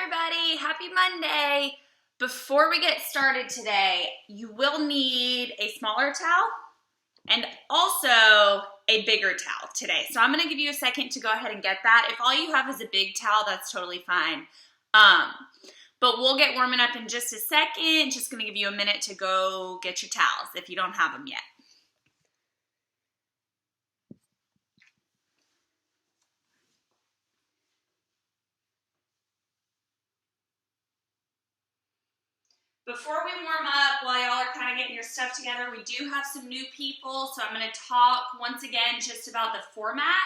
everybody. Happy Monday. Before we get started today, you will need a smaller towel and also a bigger towel today. So I'm going to give you a second to go ahead and get that. If all you have is a big towel, that's totally fine. But we'll get warming up in just a second. Just going to give you a minute to go get your towels if you don't have them yet. Before we warm up, while y'all are kind of getting your stuff together, we do have some new people, so I'm going to talk once again just about the format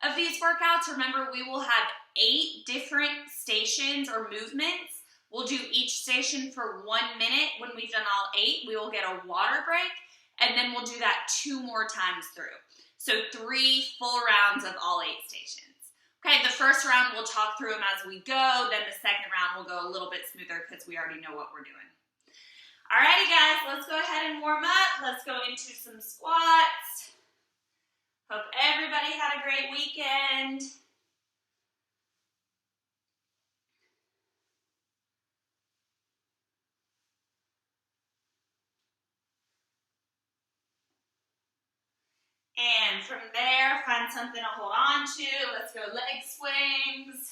of these workouts. Remember, we will have 8 different stations or movements. We'll do each station for 1 minute. When we've done all 8, we will get a water break, and then we'll do that 2 more times through. So 3 full rounds of all 8 stations. Okay, the first round we'll talk through them as we go, then the second round will go a little bit smoother because we already know what we're doing. Alrighty guys, let's go ahead and warm up. Let's go into some squats. Hope everybody had a great weekend. And from there, find something to hold on to. Let's go leg swings.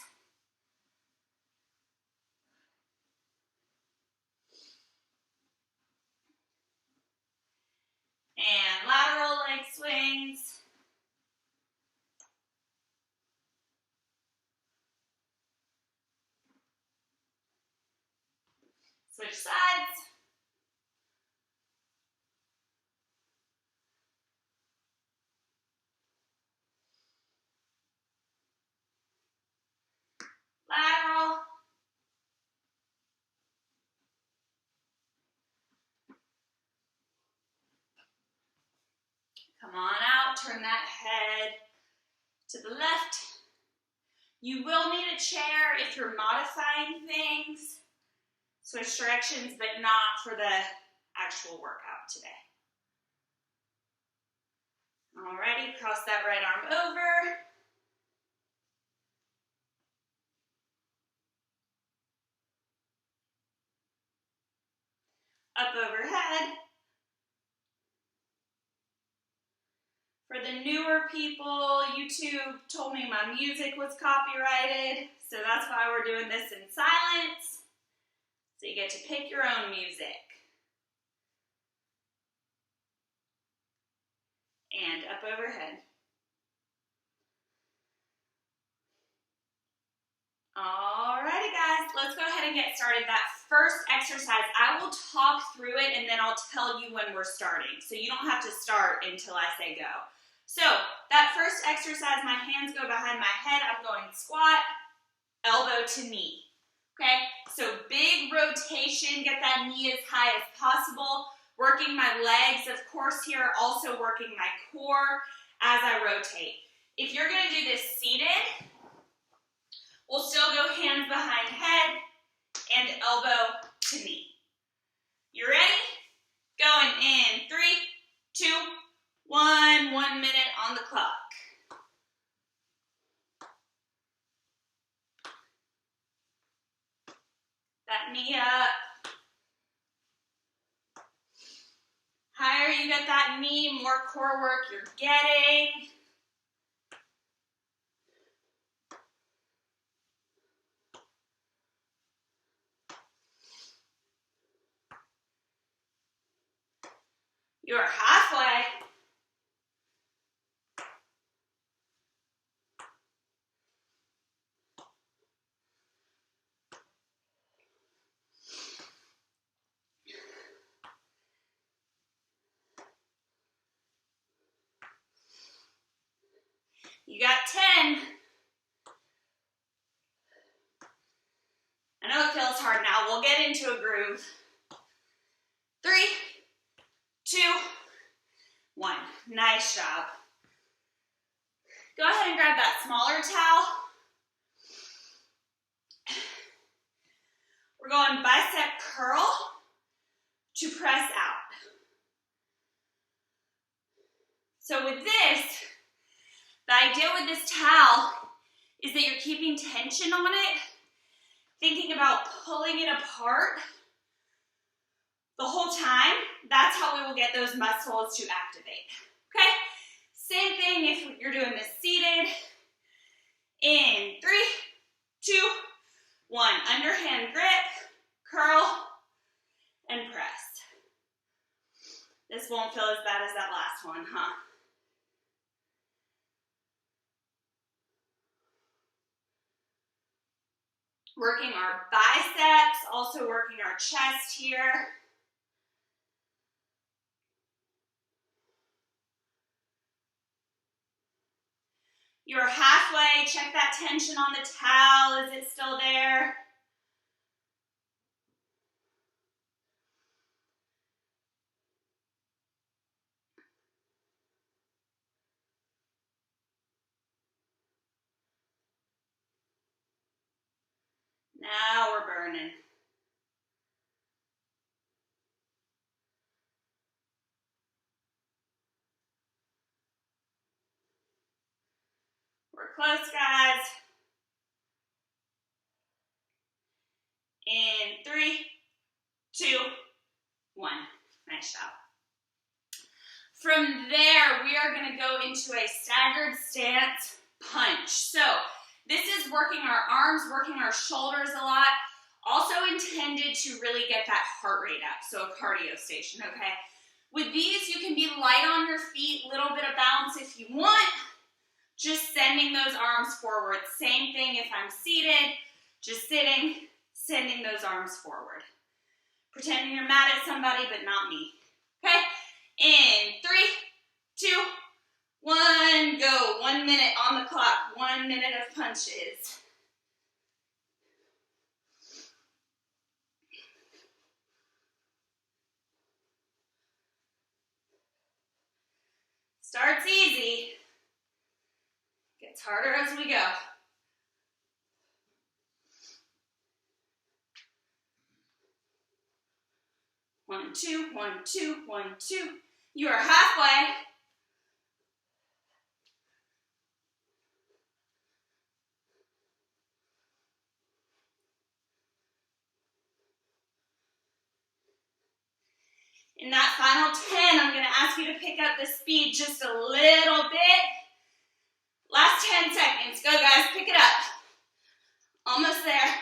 And lateral leg swings. Switch sides. Lateral. Come on out, turn that head to the left. You will need a chair if you're modifying things. Switch directions, but not for the actual workout today. Alrighty, cross that right arm over. Up overhead. For the newer people, YouTube told me my music was copyrighted, so that's why we're doing this in silence. So you get to pick your own music. And up overhead. Alrighty guys, let's go ahead and get started. That first exercise, I will talk through it and then I'll tell you when we're starting. So you don't have to start until I say go. So that first exercise, my hands go behind my head. I'm going squat, elbow to knee. Okay, so big rotation, get that knee as high as possible. Working my legs, of course, here, also working my core as I rotate. If you're gonna do this seated, we'll still go hands behind head and elbow to knee. You ready? Going in 3, 2, 1, 1 minute on the clock. That knee up. Higher you get that knee, more core work you're getting. You're halfway. You got 10. I know it feels hard now. We'll get into a groove. 3, 2, 1. Nice job. Go ahead and grab that smaller towel. We're going bicep curl to press out. So with this, the idea with this towel is that you're keeping tension on it thinking about pulling it apart the whole time. That's how we will get those muscles to activate. Okay? Same thing if you're doing this seated. In 3, 2, 1. Underhand grip, curl, and press. This won't feel as bad as that last one, huh? Working our biceps, also working our chest here. You're halfway. Check that tension on the towel. Is it still there? Now we're burning. We're close, guys. In 3, 2, 1. Nice job. From there, we are going to go into a staggered stance punch. So this is working our arms, working our shoulders a lot. Also intended to really get that heart rate up, so a cardio station, okay? With these, you can be light on your feet, little bit of bounce if you want. Just sending those arms forward. Same thing if I'm seated, just sitting, sending those arms forward. Pretending you're mad at somebody, but not me, okay? In 3, 2, 1, go. 1 minute on the clock. 1 minute of punches. Starts easy. Gets harder as we go. 1, 2, 1, 2, 1, 2. You are halfway. In that final 10, I'm going to ask you to pick up the speed just a little bit. Last 10 seconds. Go, guys. Pick it up. Almost there.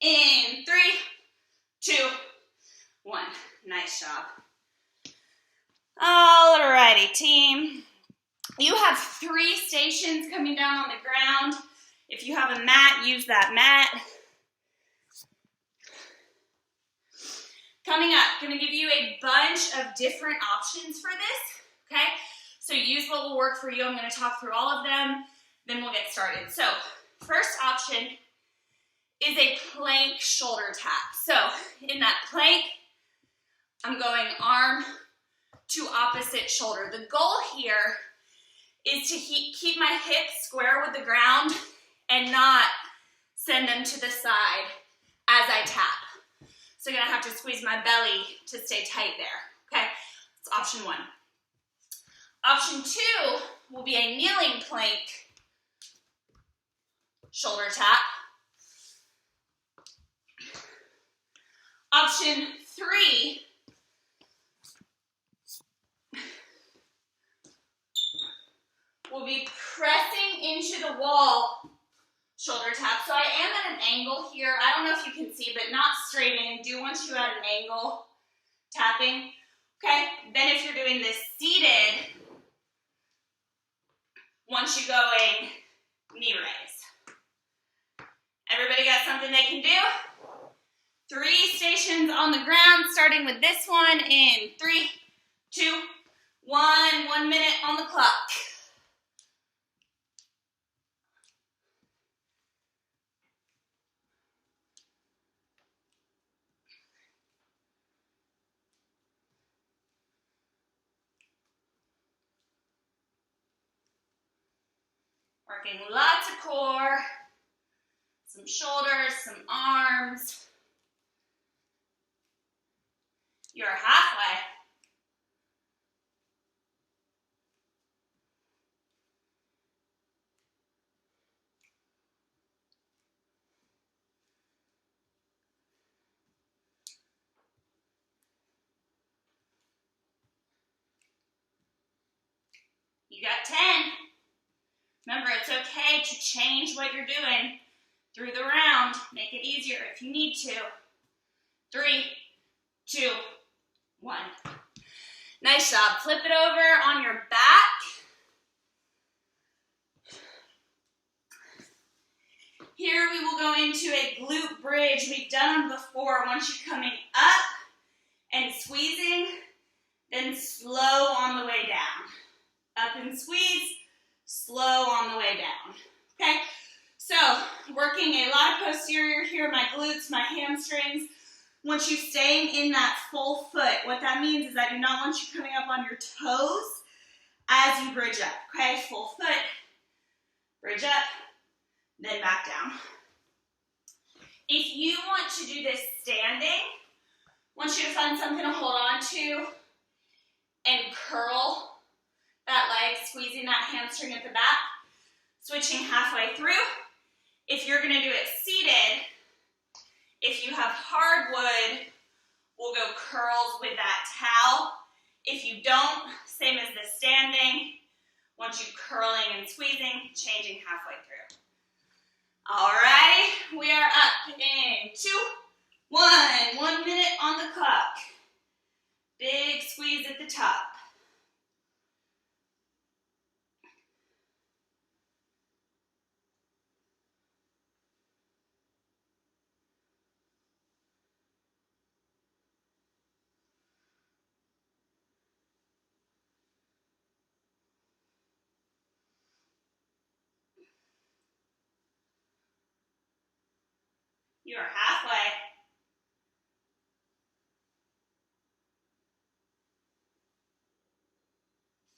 In 3, 2, 1. Nice job. Alrighty, team. You have 3 stations coming down on the ground. If you have a mat, use that mat. Coming up, going to give you a bunch of different options for this, okay? So use what will work for you. I'm going to talk through all of them, then we'll get started. So, first option is a plank shoulder tap. So, in that plank, I'm going arm to opposite shoulder. The goal here is to keep my hips square with the ground and not send them to the side as I tap. So you're gonna have to squeeze my belly to stay tight there, okay? That's option 1. Option 2 will be a kneeling plank shoulder tap. Option 3 will be pressing into the wall shoulder tap. So I am at an angle here. I don't know if you can see, but not straight in. Do want you at an angle tapping. Okay, then if you're doing this seated, once you're going knee raise. Everybody got something they can do? 3 stations on the ground, starting with this one in 3, 2, 1. 1 minute on the clock. Working lots of core, some shoulders, some arms. You're halfway. You got 10. Remember, it's okay to change what you're doing through the round. Make it easier if you need to. 3, 2, 1. Nice job. Flip it over on your back. Here we will go into a glute bridge. We've done them before. Once you're coming up and squeezing, then slow on the way down. Up and squeeze, slow on the way down. Okay? So, working a lot of posterior here, my glutes, my hamstrings. Want you staying in that full foot. What that means is I do not want you coming up on your toes as you bridge up. Okay? Full foot, bridge up, then back down. If you want to do this standing, I want you to find something to hold on to and curl that leg, squeezing that hamstring at the back, switching halfway through. If you're going to do it seated, if you have hardwood, we'll go curls with that towel. If you don't, same as the standing. Once you curling and squeezing, changing halfway through. Alrighty, we are up in 2, 1. 1 minute on the clock. Big squeeze at the top. You are halfway.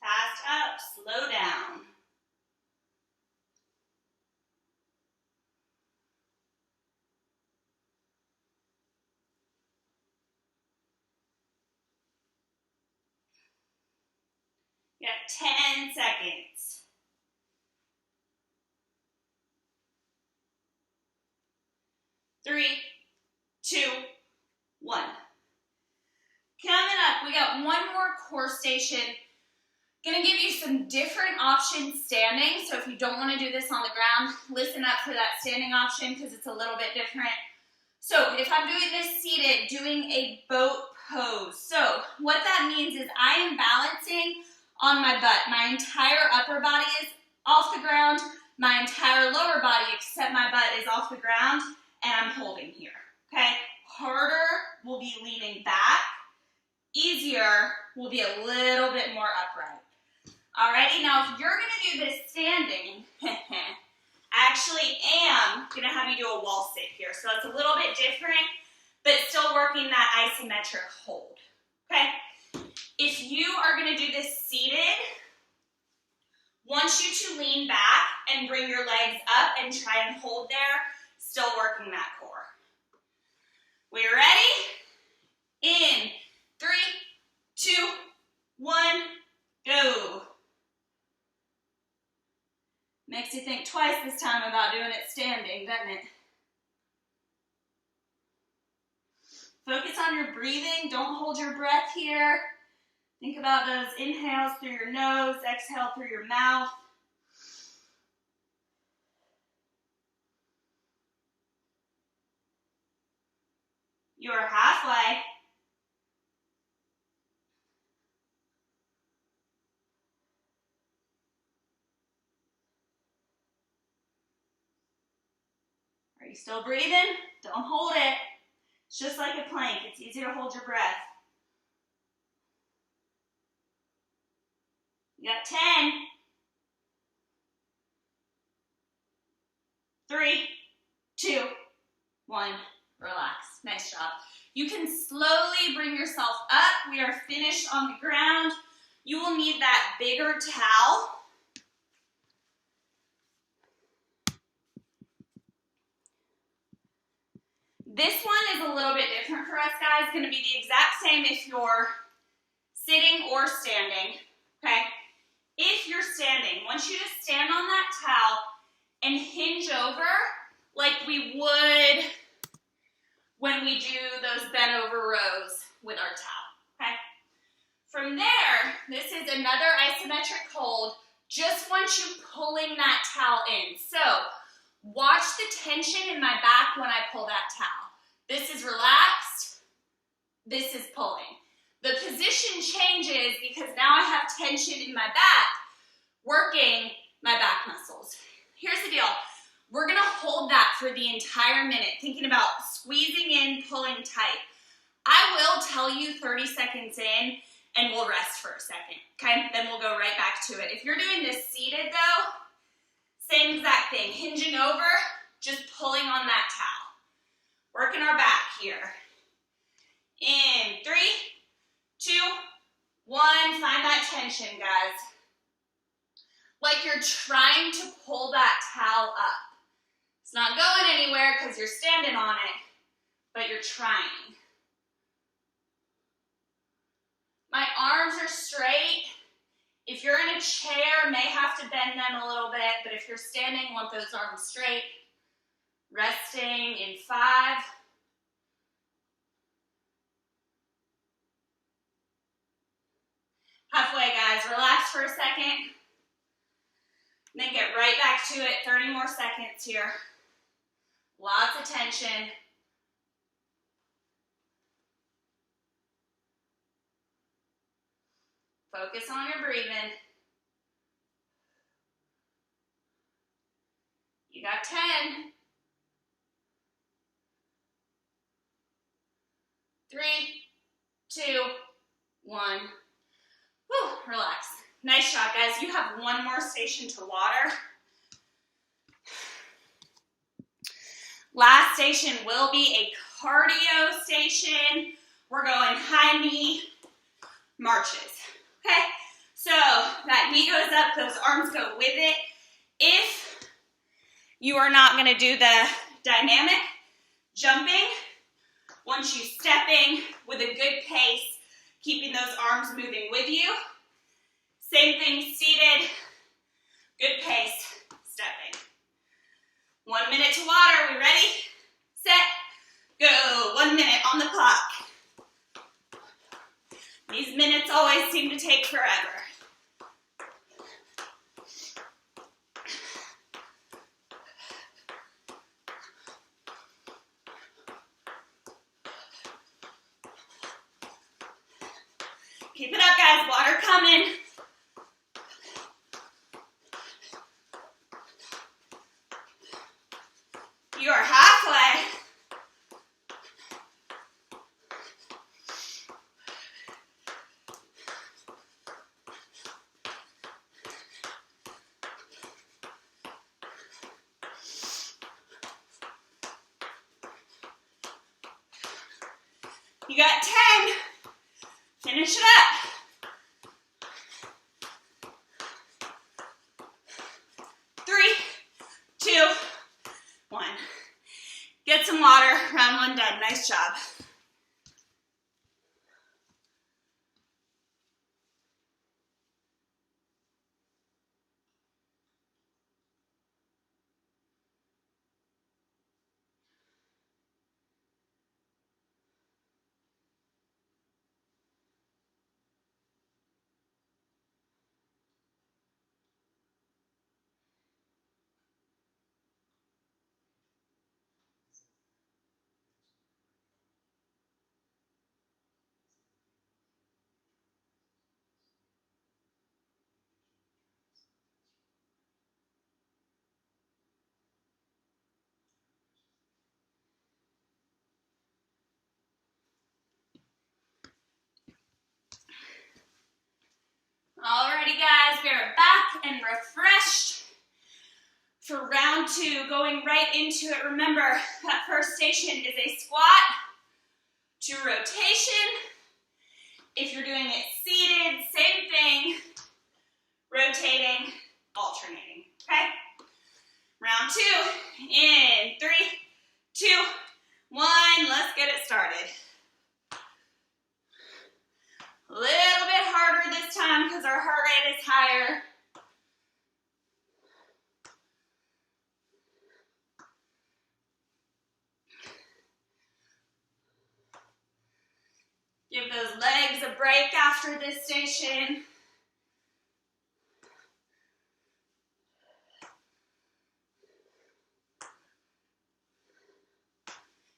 Fast up, slow down. You have 10 seconds. 3, 2, 1. Coming up, we got one more core station. Gonna give you some different options standing, so if you don't want to do this on the ground, listen up for that standing option because it's a little bit different. So if I'm doing this seated, doing a boat pose. So what that means is I am balancing on my butt. My entire upper body is off the ground. My entire lower body, except my butt, is off the ground, and I'm holding here, okay? Harder will be leaning back. Easier will be a little bit more upright. Alrighty, now if you're gonna do this standing, I actually am gonna have you do a wall sit here. So it's a little bit different, but still working that isometric hold, okay? If you are gonna do this seated, want you to lean back and bring your legs up and try and hold there, still working that core. We ready? In 3, 2, 1, go. Makes you think twice this time about doing it standing, doesn't it? Focus on your breathing. Don't hold your breath here. Think about those inhales through your nose, exhale through your mouth. You are halfway. Are you still breathing? Don't hold it. It's just like a plank. It's easy to hold your breath. You got 10. 3, 2, 1. Relax. Nice job. You can slowly bring yourself up. We are finished on the ground. You will need that bigger towel. This one is a little bit different for us, guys. It's going to be the exact same if you're sitting or standing, okay? If you're standing, I want you to stand on that towel and hinge over like we would when we do those bent over rows with our towel, okay? From there, this is another isometric hold, Just want you pulling that towel in. So watch the tension in my back when I pull that towel. This is relaxed, this is pulling. The position changes because now I have tension in my back, working my back muscles. Here's the deal. We're gonna hold that for the entire minute, thinking about squeezing in, pulling tight. I will tell you 30 seconds in, and we'll rest for a second, okay? Then we'll go right back to it. If you're doing this seated though, same exact thing. Hinging over, just pulling on that towel. Working our back here. In 3, 2, 1, find that tension, guys. Like you're trying to pull that towel up. It's not going anywhere because you're standing on it, but you're trying. My arms are straight. If you're in a chair, may have to bend them a little bit, but if you're standing, want those arms straight. Resting in 5. Halfway, guys. Relax for a second. Then get right back to it. 30 more seconds here. Lots of tension. Focus on your breathing. You got 10. 3, 2, 1. Whew, relax. Nice job, guys. You have one more station to water. Last station will be a cardio station. We're going high knee marches. Okay, so that knee goes up, those arms go with it. If you are not gonna do the dynamic jumping, once you stepping with a good pace, keeping those arms moving with you. Same thing, seated, good pace, stepping. 1 minute to water, we ready? Set, go. 1 minute on the clock. These minutes always seem to take forever. Keep it up, guys. Water coming. You are halfway. You got 10. Finish it up. 3, 2, 1. Get some water. Round 1 done. Nice job. Alrighty, guys, we are back and refreshed for round 2. Going right into it. Remember, that first station is a squat to rotation. If you're doing it seated, same thing. Rotating, alternating. Okay? Round 2 in 3, 2, 1. Let's get it started. A little bit harder this time because our heart rate is higher. Give those legs a break after this station.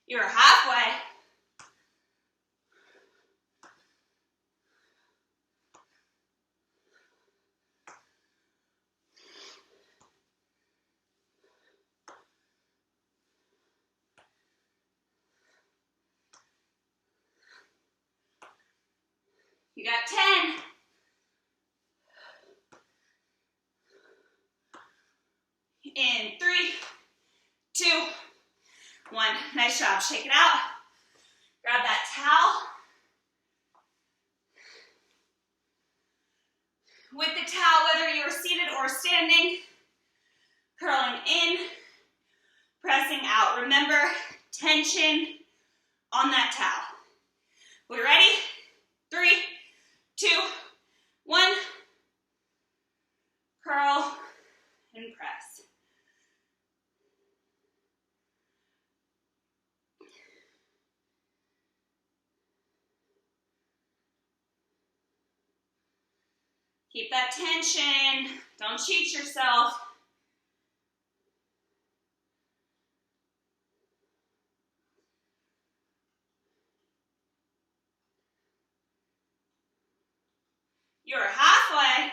You're halfway. You got 10. In 3, 2, 1. Nice job. Shake it out. Grab that towel. With the towel, whether you're seated or standing, curling in, pressing out. Remember, tension on that towel. We ready? 3, 2, 1. Curl and press. Keep that tension. Don't cheat yourself. You're halfway.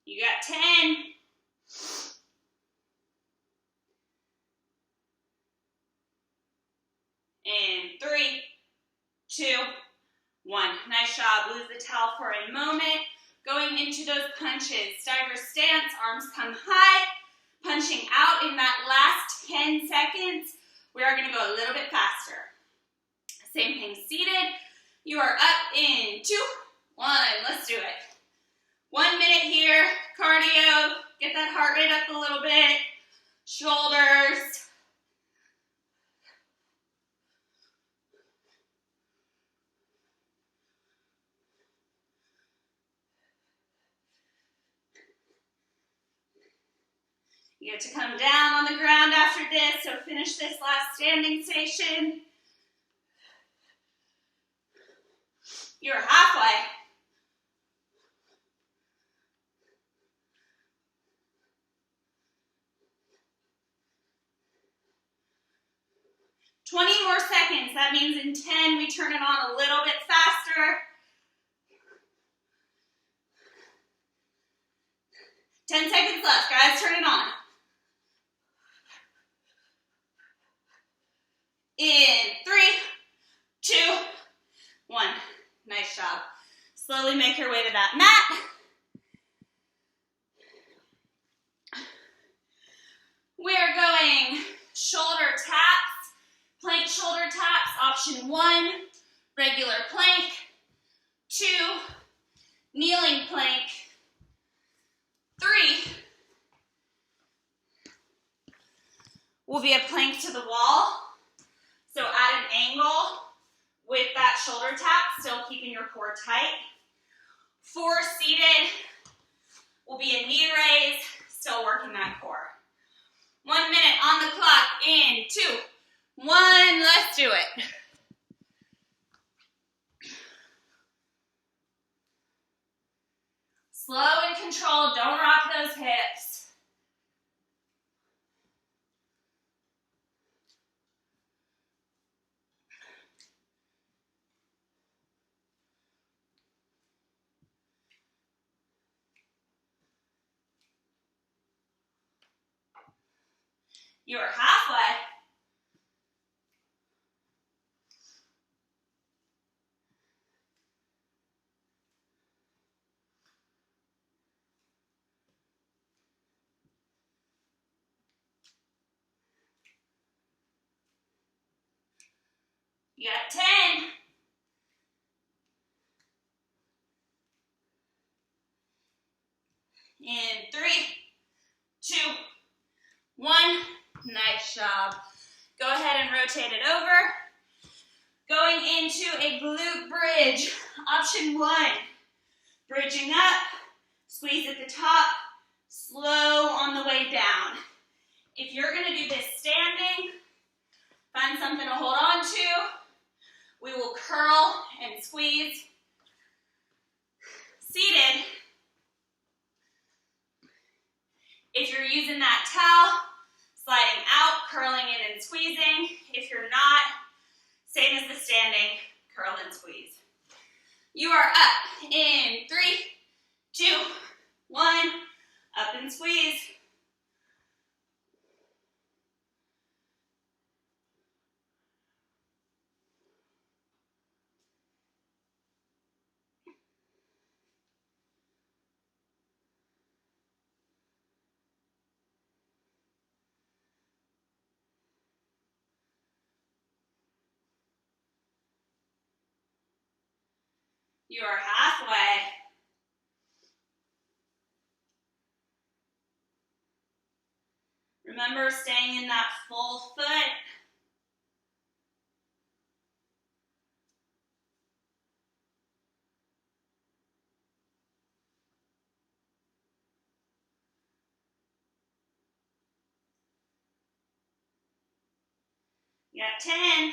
You got 10. In 3, 2, 1. Nice job. Lose the towel for a moment. Going into those punches. Stagger stance, arms come high. Punching out in that last 10 seconds. We are going to go a little bit faster. Same thing seated. You are up in 2, 1. Let's do it. 1 minute here. Cardio. Get that heart rate up a little bit. Shoulders. You get to come down on the ground after this, so finish this last standing station. You're halfway. "20 more seconds. That means in 10, we turn it on a little bit faster. 10 seconds left, guys. Turn it on. In 3, 2, 1. Nice job. Slowly make your way to that mat. We are going shoulder taps, plank shoulder taps. Option 1, regular plank. 2, kneeling plank. 3 will be a plank to the wall. So at an angle with that shoulder tap, still keeping your core tight. 4 seated will be a knee raise, still working that core. 1 minute on the clock. In 2, 1. Let's do it. Slow and controlled. Don't rock those hips. You're halfway. You got 10. In 3, 2, 1. Nice job. Go ahead and rotate it over. Going into a glute bridge. Option 1. Bridging up. Squeeze at the top. Slow on the way down. If you're going to do this standing, Find something to hold on to. We will curl and squeeze. Seated. If you're using that towel, sliding out, curling in and squeezing. If you're not, same as the standing, curl and squeeze. You are up in 3, 2, 1, up and squeeze. You are halfway. Remember staying in that full foot. You got 10.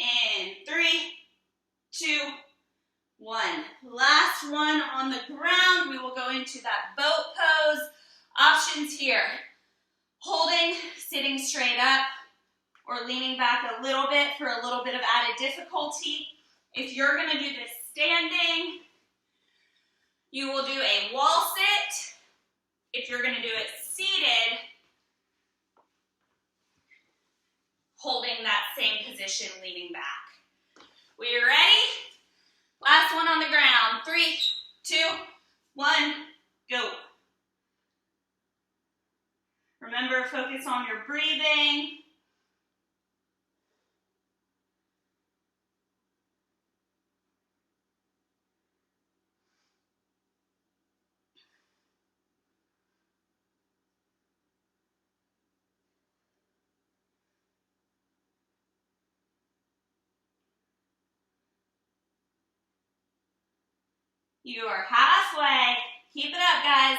In 3, 2, 1. Last one on the ground. We will go into that boat pose. Options here. Holding, sitting straight up, or leaning back a little bit for a little bit of added difficulty. If you're going to do this standing, you will do a wall sit. If you're going to do it seated, holding that same position, leaning back. We ready? Last one on the ground. 3, 2, 1, go. Remember, focus on your breathing. You are halfway. Keep it up, guys.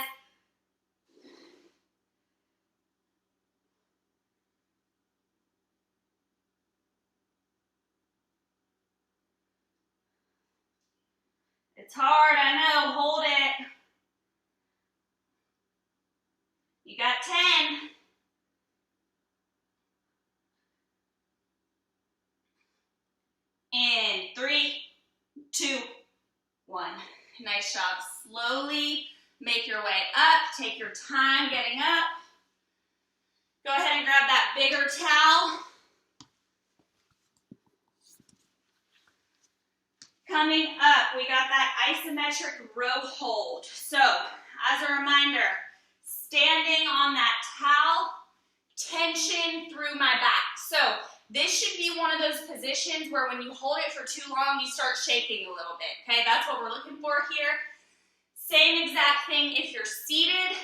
It's hard, I know. Hold it. You got 10. In 3, 2, 1. Nice job. Slowly make your way up. Take your time getting up. Go ahead and grab that bigger towel. Coming up, we got that isometric row hold. So, as a reminder, standing on that towel, tension through my back. So, this should be one of those positions where when you hold it for too long, you start shaking a little bit, okay? That's what we're looking for here. Same exact thing if you're seated,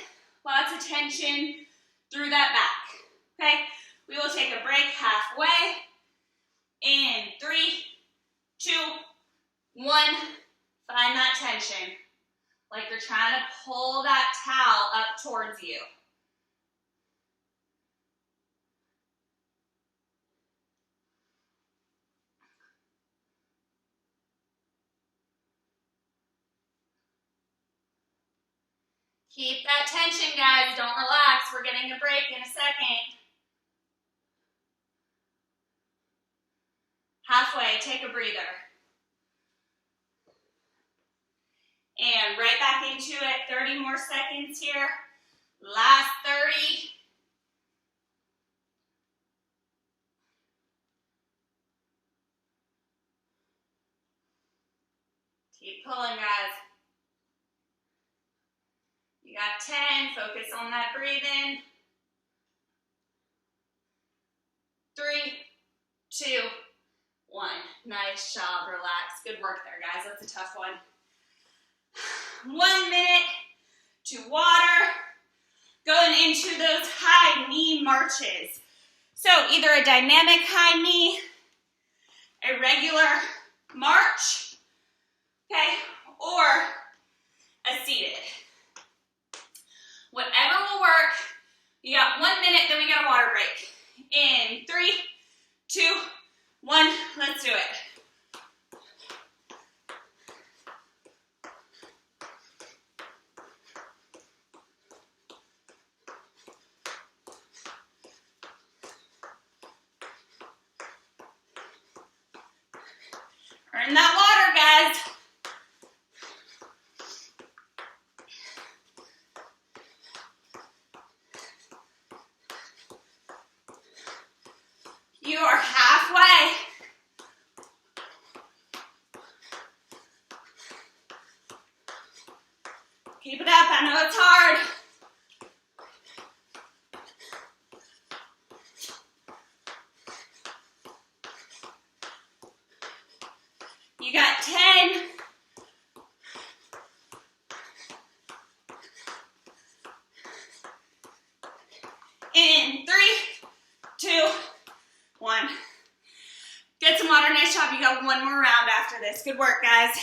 lots of tension through that back, okay? We will take a break halfway. In 3, 2, 1, find that tension. Like you're trying to pull that towel up towards you. Keep that tension, guys. Don't relax. We're getting a break in a second. Halfway, take a breather. And right back into it. 30 more seconds here. Last 30. Keep pulling, guys. You got 10. Focus on that breathing. 3, 2, 1. Nice job. Relax. Good work there, guys. That's a tough one. 1 minute to water. Going into those high knee marches. So either a dynamic high knee, a regular march, okay, or a seated. Whatever will work. You got 1 minute, then we got a water break. In 3, 2, 1, let's do it. Earn that water, guys. You are halfway. Keep it up, I know it's hard. You got 10. In 3, 2, 1. Get some water, nice job. You got one more round after this. Good work, guys.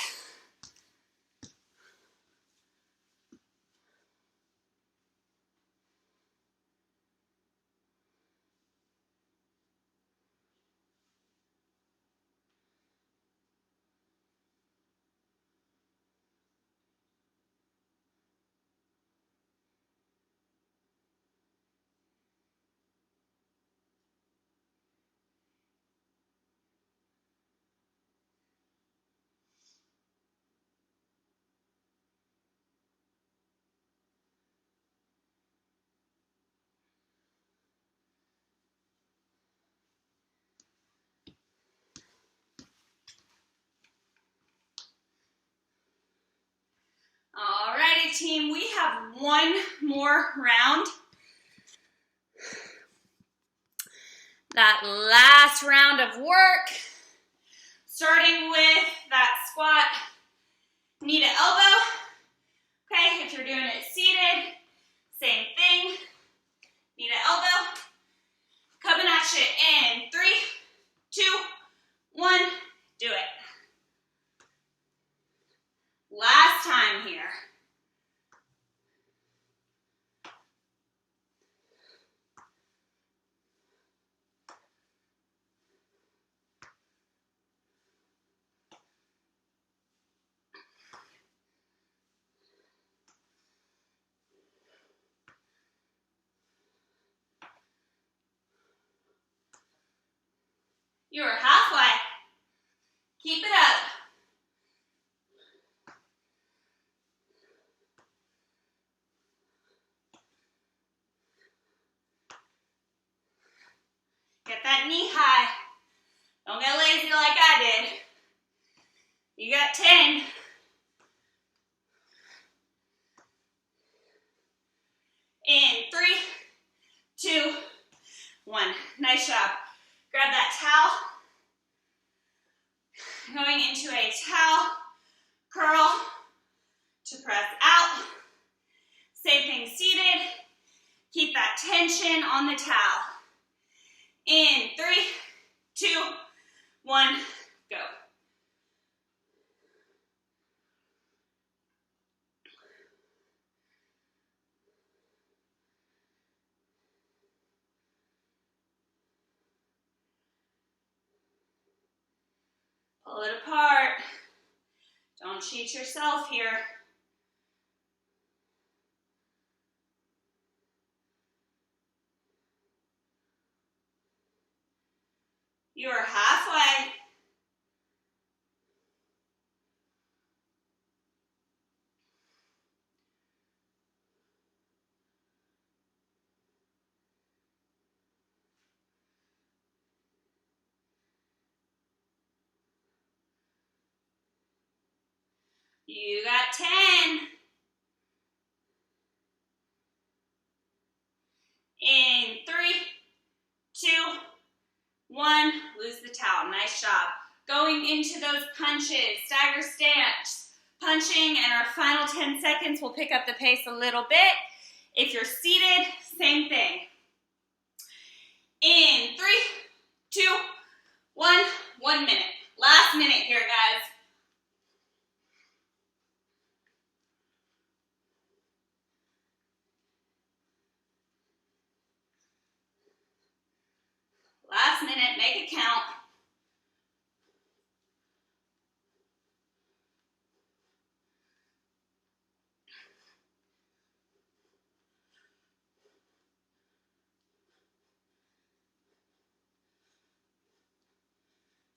Alrighty, team, we have one more round. That last round of work, starting with that squat, knee to elbow. Okay, if you're doing it seated, same thing, knee to elbow. Coming at you in 3, 2, 1, do it. Last time here. You're halfway. Keep it up. Get that knee high. Don't get lazy like I did. You got 10. In 3, 2, 1. Nice job. Grab that towel. Going into a towel curl to press out. Same thing seated. Keep that tension on the towel. In 3, 2, 1, go. Pull it apart. Don't cheat yourself here. You are halfway. You got 10. In 3, 2, 1, lose the towel. Nice job. Going into those punches, stagger stance, punching, and our final 10 seconds, we'll pick up the pace a little bit. If you're seated, same thing. In 3, 2, 1, 1 minute. Last minute here, guys. minute, make it count.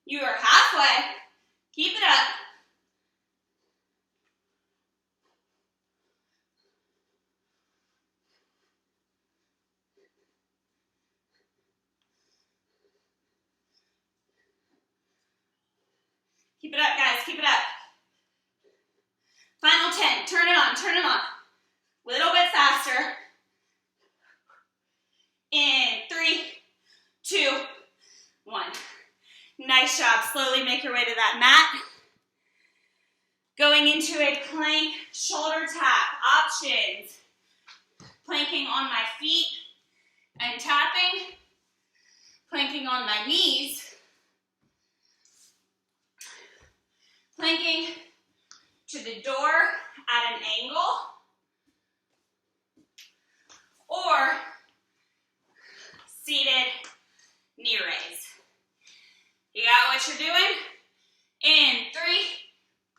You are halfway. Keep it up. Keep it up, guys. Keep it up. Final 10. Turn it on. Turn it on. Little bit faster. In 3, 2, 1. Nice job. Slowly make your way to that mat. Going into a plank shoulder tap. Options. Planking on my feet and tapping. Planking on my knees. Planking to the door at an angle. Or seated knee raise. You got what you're doing? In 3,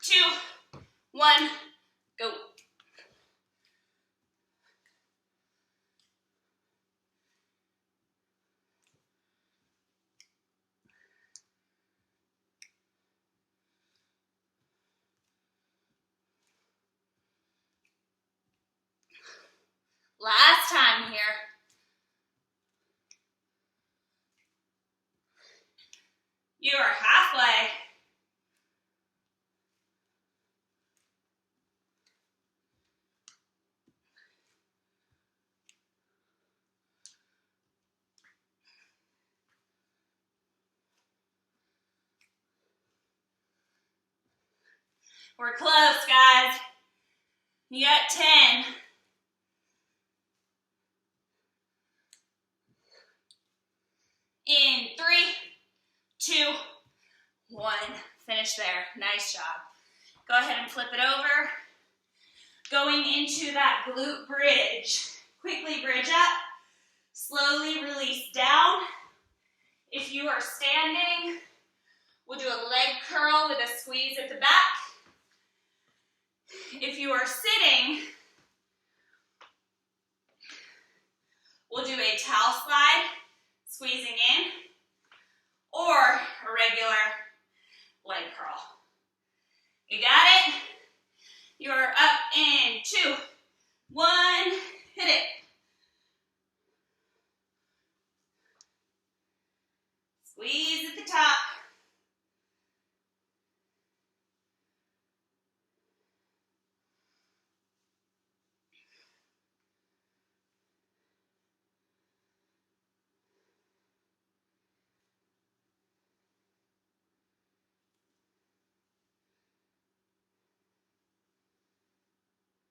2, 1, go. Last time here. You are halfway. We're close, guys. You got 10. In 3, 2, 1. Finish there. Nice job. Go ahead and flip it over. Going into that glute bridge. Quickly bridge up. Slowly release down. If you are standing, we'll do a leg curl with a squeeze at the back. If you are sitting, we'll do a towel slide, squeezing in, or a regular leg curl. You got it? You're up in 2, 1, hit it. Squeeze at the top.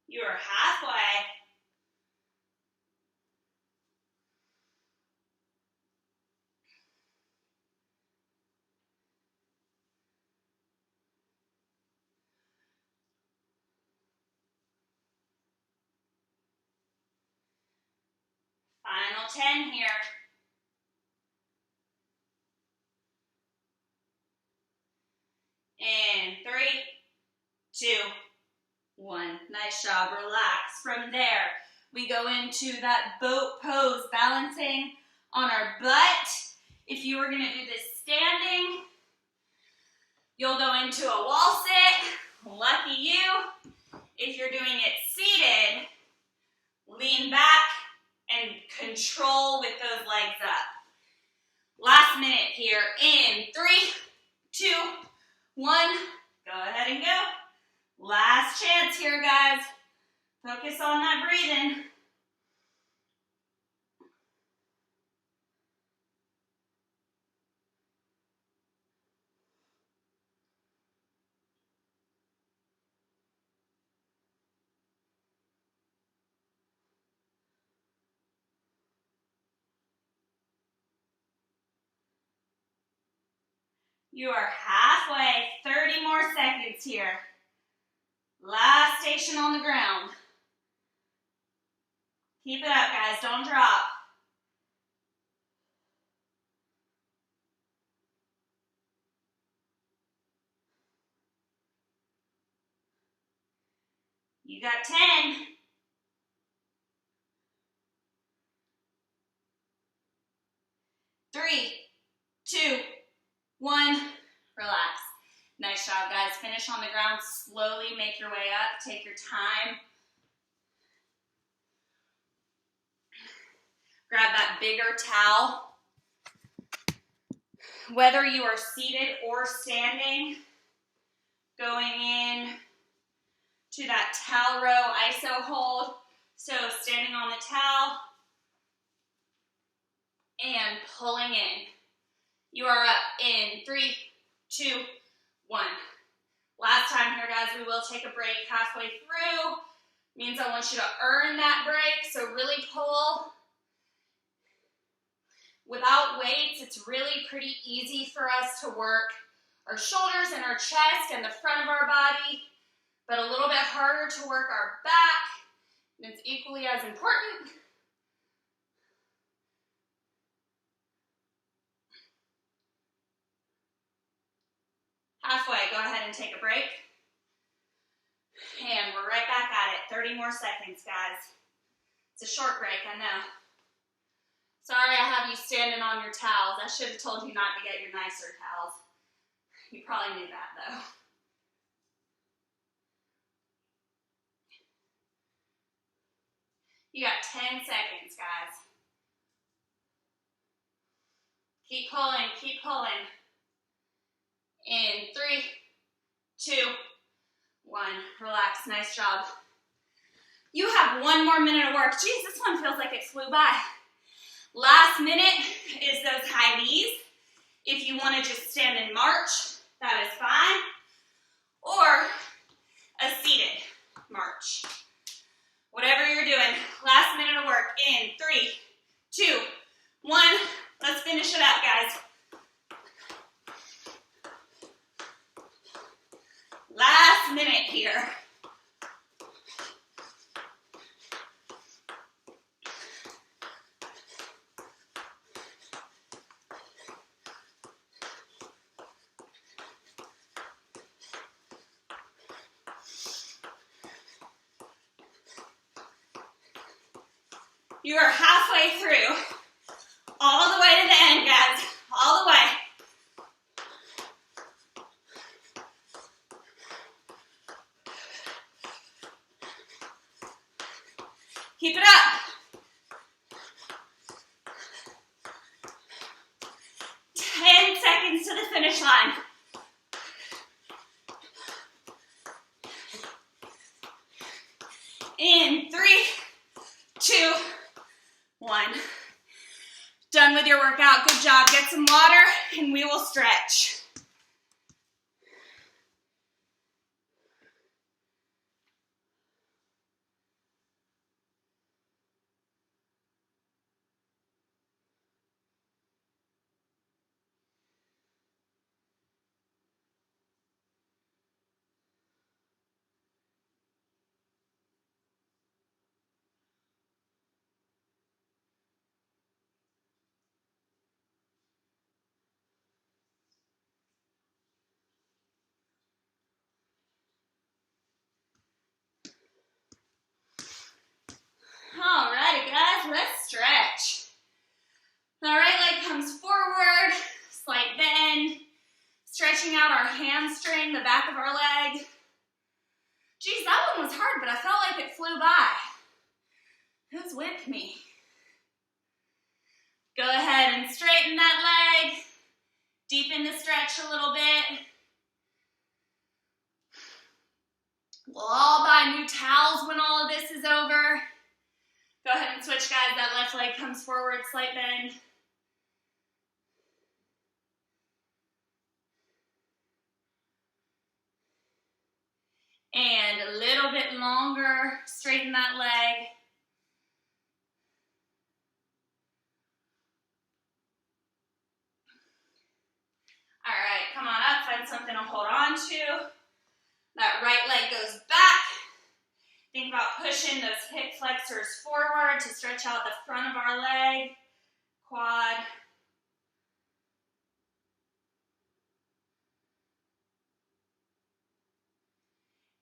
You are halfway. Final 10 here. In 3, 2, 1. Nice job. Relax. From there, we go into that boat pose, balancing on our butt. If you were going to do this standing, you'll go into a wall sit. Lucky you. If you're doing it seated, lean back and control with those legs up. Last minute here. In 3, 2, 1. Go ahead and go. Last chance here, guys. Focus on that breathing. You are halfway. 30 more seconds here. Last station on the ground. Keep it up, guys. Don't drop. You got 10. 3, 2, 1. Relax. Nice job, guys. Finish on the ground. Slowly make your way up. Take your time. Grab that bigger towel. Whether you are seated or standing, going in to that towel row iso hold. So standing on the towel and pulling in. You are up in 3, 2, 1. Last time here, guys, we will take a break halfway through. Means I want you to earn that break, so really pull. Without weights, it's really pretty easy for us to work our shoulders and our chest and the front of our body, but a little bit harder to work our back, and it's equally as important. Halfway, go ahead and take a break. And we're right back at it. 30 more seconds, guys. It's a short break, I know. Sorry I have you standing on your towels. I should have told you not to get your nicer towels. You probably knew that, though. You got 10 seconds, guys. Keep pulling, keep pulling. In 3, 2, 1. Relax, nice job. You have 1 more minute of work. Geez, this one feels like it flew by. Last minute is those high knees. If you want to just stand and march, that is fine. Or a seated march. Whatever you're doing. Last minute of work. In 3, 2, 1. Let's finish it up, guys. Last minute here. You are halfway through. All the way to the end, guys. All the way. Keep it up. 10 seconds to the finish line. In 3, 2, 1. Done with your workout. Good job. Get some water and we will stretch. Alrighty, guys, let's stretch. The right leg comes forward, slight bend, stretching out our hamstring, the back of our leg. Geez, that one was hard, but I felt like it flew by. Who's with me? Go ahead and straighten that leg. Deepen the stretch a little bit. We'll all buy new towels when all of this is over. Go ahead and switch, guys. That left leg comes forward, slight bend. And a little bit longer, straighten that leg. All right, come on up, find something to hold on to. That right leg goes back. Think about pushing those hip flexors forward to stretch out the front of our leg, quad.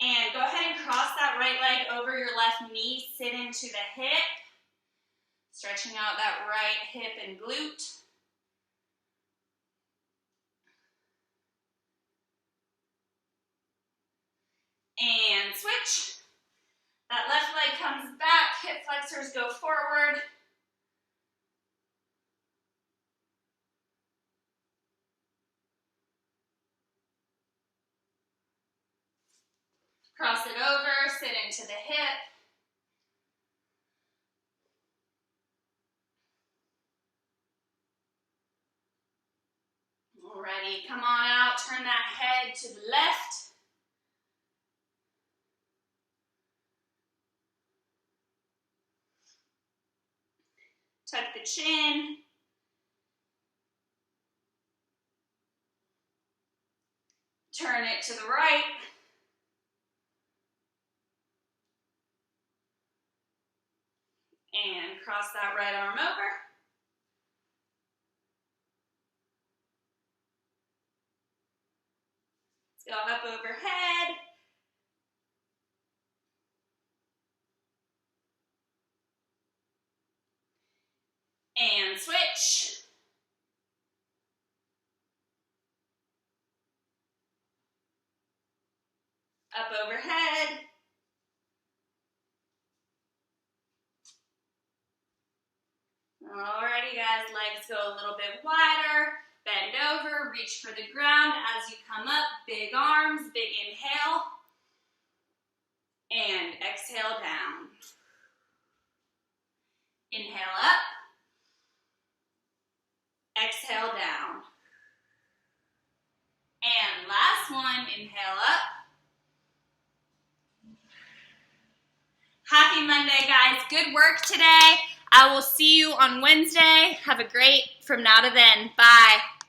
And go ahead and cross that right leg over your left knee, sit into the hip, stretching out that right hip and glute. And switch. That left leg comes back, hip flexors go forward. Cross it over, sit into the hip. Alrighty, come on out, turn that head to the left. Tuck the chin. Turn it to the right. And cross that right arm over. Let's go up overhead. And switch. Up overhead. Alrighty guys, legs go a little bit wider. Bend over, reach for the ground as you come up. Big arms, big inhale. And exhale down. Inhale up. Exhale down. And last one, inhale up. Happy Monday, guys. Good work today. I will see you on Wednesday. Have a great from now to then. Bye.